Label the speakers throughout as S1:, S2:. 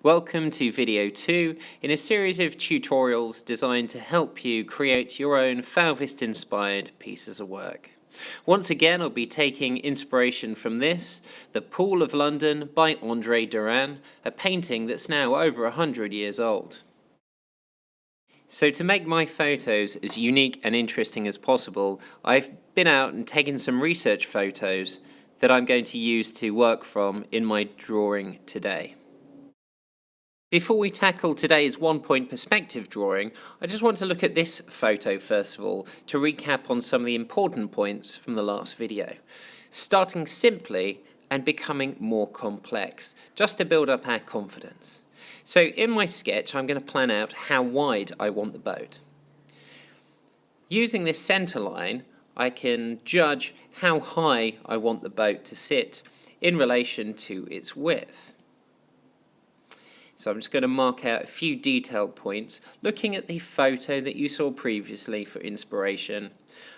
S1: Welcome to video 2 in a series of tutorials designed to help you create your own Fauvism inspired pieces of work. Once again, I'll be taking inspiration from this, The Pool of London by André Derain, a painting that's now over 100 years old. So to make my photos as unique and interesting as possible, I've been out and taken some research photos that I'm going to use to work from in my drawing today. Before we tackle today's one-point perspective drawing, I just want to look at this photo first of all to recap on some of the important points from the last video, starting simply and becoming more complex, just to build up our confidence. So in my sketch, I'm going to plan out how wide I want the boat. Using this center line, I can judge how high I want the boat to sit in relation to its width. So I'm just going to mark out a few detailed points, looking at the photo that you saw previously for inspiration,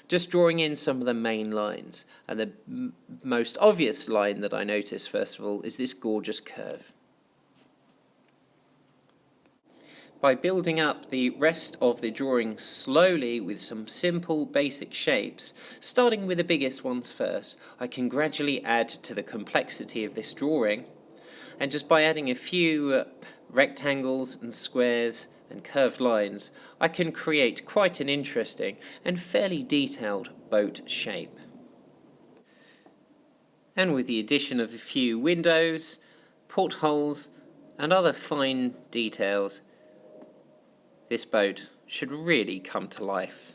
S1: just drawing in some of the main lines. And the most obvious line that I notice, first of all, is this gorgeous curve. By building up the rest of the drawing slowly with some simple basic shapes, starting with the biggest ones first, I can gradually add to the complexity of this drawing. And just by adding a few rectangles and squares and curved lines, I can create quite an interesting and fairly detailed boat shape. And with the addition of a few windows, portholes, and other fine details, this boat should really come to life.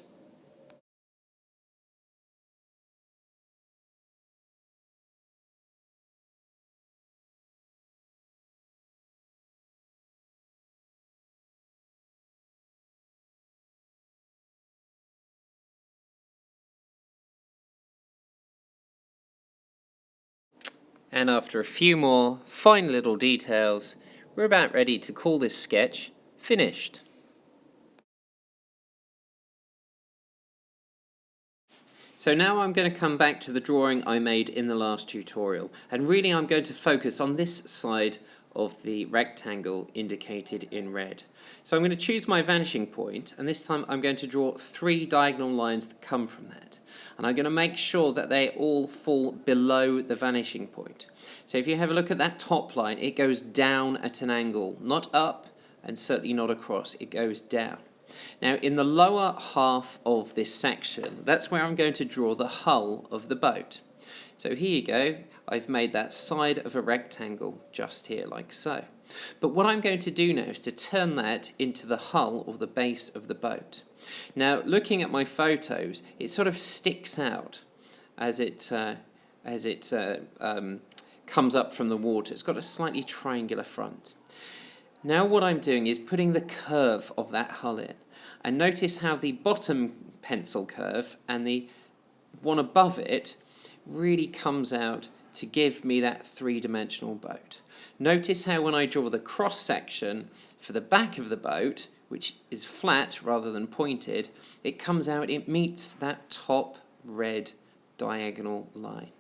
S1: And after a few more fine little details, we're about ready to call this sketch finished. So now I'm going to come back to the drawing I made in the last tutorial, and really I'm going to focus on this side of the rectangle indicated in red. So I'm going to choose my vanishing point, and this time I'm going to draw 3 diagonal lines that come from that. And I'm going to make sure that they all fall below the vanishing point. So if you have a look at that top line, it goes down at an angle, not up and certainly not across, it goes down. Now in the lower half of this section, that's where I'm going to draw the hull of the boat. So here you go, I've made that side of a rectangle just here like so. But what I'm going to do now is to turn that into the hull or the base of the boat. Now looking at my photos, it sort of sticks out as it comes up from the water. It's got a slightly triangular front. Now what I'm doing is putting the curve of that hull in. And notice how the bottom pencil curve and the one above it really comes out to give me that three-dimensional boat. Notice how when I draw the cross section for the back of the boat, which is flat rather than pointed, it comes out, it meets that top red diagonal line.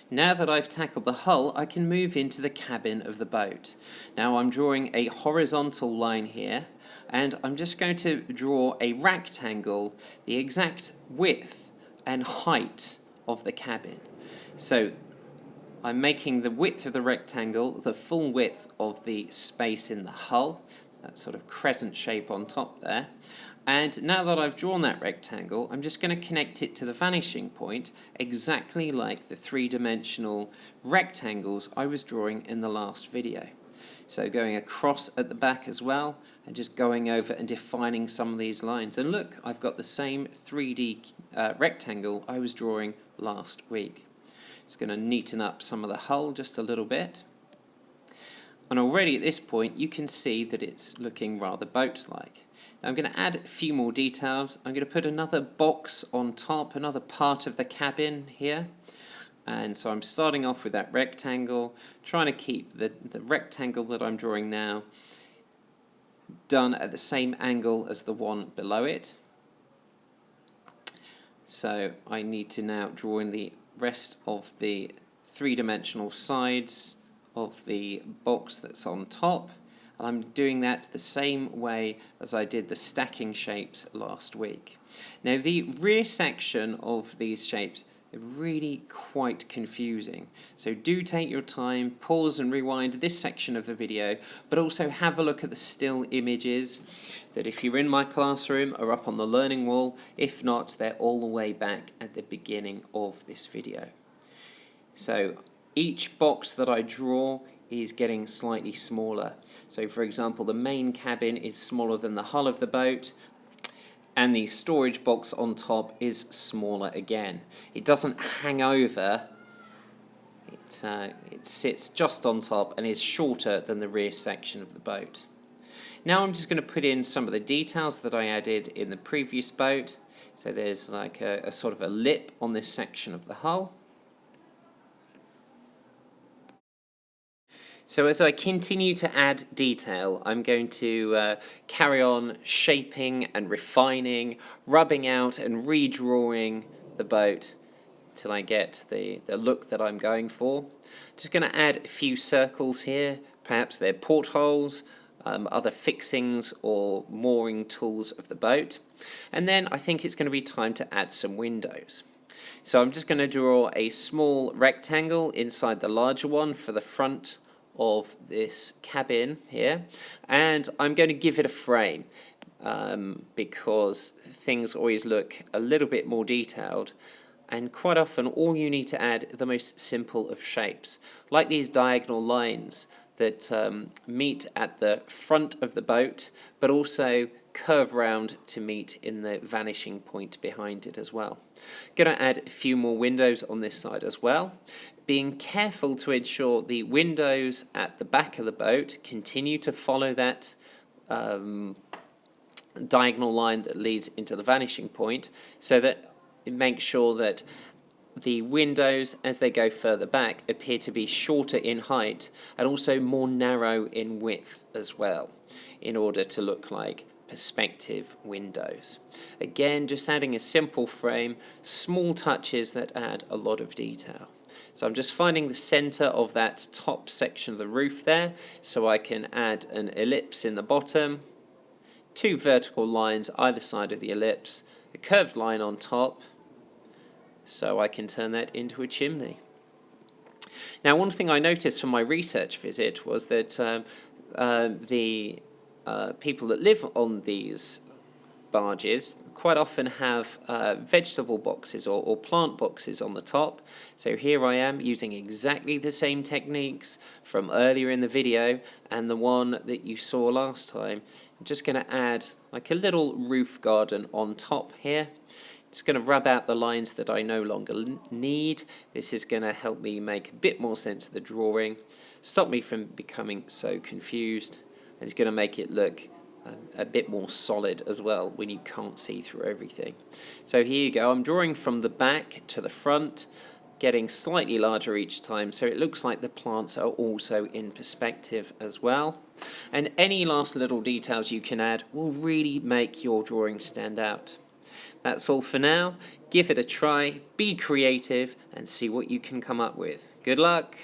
S1: Now that I've tackled the hull, I can move into the cabin of the boat. Now I'm drawing a horizontal line here, and I'm just going to draw a rectangle, the exact width and height of the cabin. So I'm making the width of the rectangle the full width of the space in the hull, that sort of crescent shape on top there. And now that I've drawn that rectangle, I'm just going to connect it to the vanishing point, exactly like the three-dimensional rectangles I was drawing in the last video. So going across at the back as well, and just going over and defining some of these lines. And look, I've got the same 3D rectangle I was drawing last week. Just going to neaten up some of the hull just a little bit. And already at this point, you can see that it's looking rather boat-like. Now I'm going to add a few more details. I'm going to put another box on top, another part of the cabin here. And so I'm starting off with that rectangle, trying to keep the rectangle that I'm drawing now done at the same angle as the one below it. So I need to now draw in the rest of the three-dimensional sides of the box that's on top, and I'm doing that the same way as I did the stacking shapes last week. Now the rear section of these shapes are really quite confusing, so do take your time, pause and rewind this section of the video, but also have a look at the still images that, if you're in my classroom, are up on the learning wall. If not, they're all the way back at the beginning of this video. So each box that I draw is getting slightly smaller. So for example, the main cabin is smaller than the hull of the boat, and the storage box on top is smaller again. It doesn't hang over, it sits just on top and is shorter than the rear section of the boat. Now I'm just going to put in some of the details that I added in the previous boat. So there's like a sort of a lip on this section of the hull. So as I continue to add detail, I'm going to carry on shaping and refining, rubbing out and redrawing the boat till I get the look that I'm going for. Just going to add a few circles here. Perhaps they're portholes, other fixings or mooring tools of the boat. And then I think it's going to be time to add some windows. So I'm just going to draw a small rectangle inside the larger one for the front of this cabin here, and I'm going to give it a frame because things always look a little bit more detailed, and quite often all you need to add are the most simple of shapes, like these diagonal lines that meet at the front of the boat but also curve round to meet in the vanishing point behind it as well. Going to add a few more windows on this side as well, being careful to ensure the windows at the back of the boat continue to follow that diagonal line that leads into the vanishing point, so that it makes sure that the windows, as they go further back, appear to be shorter in height and also more narrow in width as well, in order to look like perspective windows. Again, just adding a simple frame, small touches that add a lot of detail. So I'm just finding the center of that top section of the roof there, so I can add an ellipse in the bottom, two vertical lines either side of the ellipse, a curved line on top, so I can turn that into a chimney. Now, one thing I noticed from my research visit was that the people that live on these barges quite often have vegetable boxes or plant boxes on the top. So here I am using exactly the same techniques from earlier in the video and the one that you saw last time. I'm just going to add like a little roof garden on top here. Just going to rub out the lines that I no longer need. This is going to help me make a bit more sense of the drawing, stop me from becoming so confused, and it's going to make it look a bit more solid as well when you can't see through everything. So here you go, I'm drawing from the back to the front, getting slightly larger each time, so it looks like the plants are also in perspective as well. And any last little details you can add will really make your drawing stand out. That's all for now. Give it a try, be creative, and see what you can come up with. Good luck!